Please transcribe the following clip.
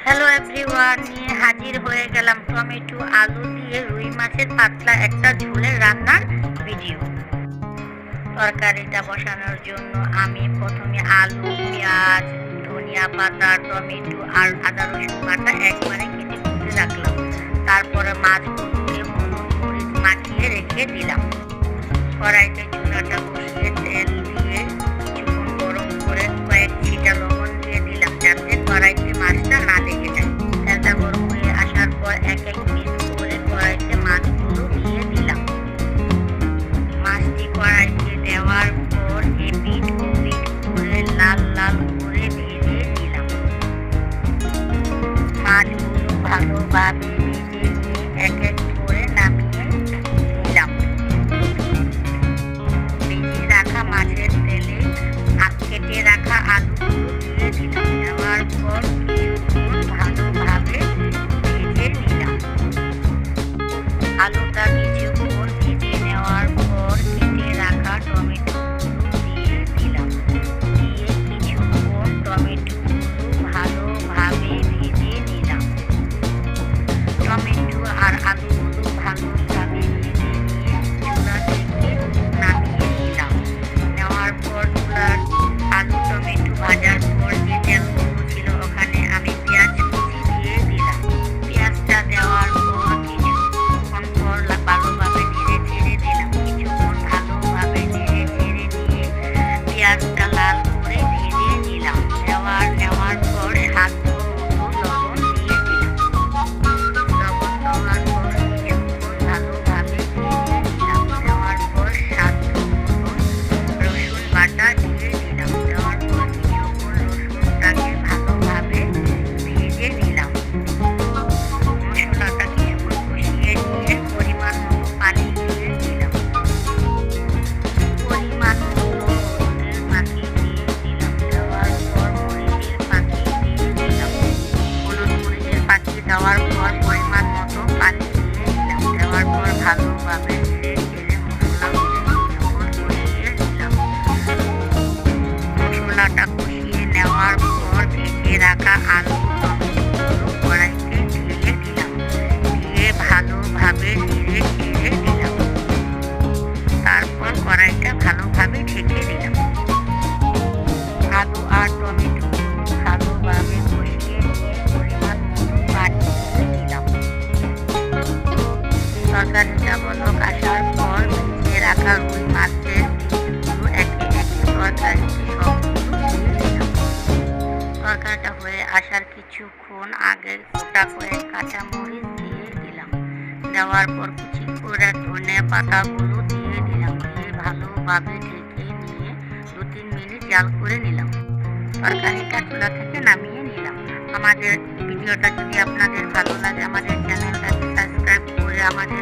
Hello everyone, নিয়ে হাজির হয়ে গেলাম টমেটো আলু দিয়ে রুই মাছের পাতলা একটা ঝোলের রান্নার ভিডিও। তরকারিটা বসানোর জন্য আমি প্রথমে আলু, পেঁয়াজ, ধনিয়া পাতা, টমেটো আর আদা রসুন বাটা একবারে কেটে কুটে রাখলাম। তারপরে মাছগুলোকে হলুদ মরিচ মাখিয়ে রেখে দিলাম। কড়াইতে চুলাটা বসিয়ে তেল দিয়ে কিছুক্ষণ গরম করে কয়েক ছিটা লবণ দিয়ে দিলাম, যাতে কড়াইতে মাছটা না লেগে যায়। তেলটা গরম হয়ে আসার পর এক এক পিস করে কড়াইতে মাছগুলো দিয়ে দিলাম। মাছটি কড়াইতে দেওয়ার পর এপিঠ ওপিঠ করে লাল লাল করে ভেজে নিলাম। মাছগুলো ভালোভাবে ভেজে নিয়ে এক এক করে নামিয়ে নিলাম। ভেজে রাখা মাছের তেলে কেটে রাখা আলুগুলো দিয়ে দিলাম। দেওয়ার পর কিছুক্ষণ ভালোভাবে ভেজে নিলাম। আলুটা কিছুক্ষণ ভেজে নেওয়ার পর কেটে রাখা টমেটোগুলো দিয়ে দিলাম। দিয়ে কিছুক্ষণ টমেটোগুলো ভালোভাবে ভেজে নিলাম। টমেটো আর আলুগুলো ভালোভাবে ভেজে নিয়ে চুলা থেকে নামিয়ে নিলাম। নেওয়ার পর চুলার আলু টমেটো ভাজার পর যে তেলগুলো ছিল ওখানে আমি পেঁয়াজ কুচি দিয়ে দিলাম। পেঁয়াজটা দেওয়ার পর কিছুক্ষণ পর ভালোভাবে নেড়ে ছেড়ে দিলাম। কিছুক্ষণ ভালোভাবে নেড়ে ছেড়ে নিয়ে পেঁয়াজটা লাল করে ভেজে নিলাম। নেওয়ার পর স্বাদ মতো লবণ দিয়ে দিলাম। লবণ দেওয়ার পর কিছুক্ষণ ভালোভাবে ভেজে নিলাম। দেওয়ার পর স্বাদ মতো রসুন বাটা দিয়ে দিলাম। দেওয়ার পর কিছুক্ষণ রসুনটাকে ভালোভাবে ভেজে নিলাম। মশলাটা কিছুক্ষণ কষিয়ে নিয়ে পরিমাণ মতো পানি দিয়ে দিলাম। পরিমাণ মতো হলুদের পাখি দিয়ে দিলাম। দেওয়ার পর মরিচের পাখি দিয়ে দিলাম। হলুদ মরিচের পাখি দেওয়ার পর পরিমাণ মতো পানি দিয়ে দিলাম। দেওয়ার পর ভালোভাবে নেড়ে চেড়ে মশলাগুলো কিছুক্ষণ কষিয়ে নিলাম। মশলাটা কষিয়ে নেওয়ার পর ভেজে রাখা আলু টমেটোগুলো কড়াইতে ঢেলে দিলাম। দিয়ে ভালোভাবে নেড়ে চেড়ে দিলাম। তারপর কড়াইটা ভালোভাবে ঢেকে দিলাম। আলু আর টমেটোগুলো ভালোভাবে কষিয়ে নিয়ে পরিমাণ মতো পানি দিয়ে দিলাম। তরকারিটা বলক আসার পর ভেজে রাখা রুই মাছের পিসগুলো একে একে তরকারিতে সবগুলো দিয়ে দিলাম। তরকারিটা হয়ে আসার কিছুক্ষণ আগে গোটা কয়েক কাঁচামরিচ দিয়ে দিলাম। দেওয়ার পর কুচি করে ধনে পাতাগুলো দিয়ে দিলাম। দিয়ে ভালোভাবে ঢেকে নিয়ে 2-3 মিনিট জাল করে নিলাম। তরকারিটা চুলা থেকে নামিয়ে নিলাম। আমাদের ভিডিওটা যদি আপনাদের ভালো লাগে আমাদের চ্যানেলটাকে সাবস্ক্রাইব করে আমাদের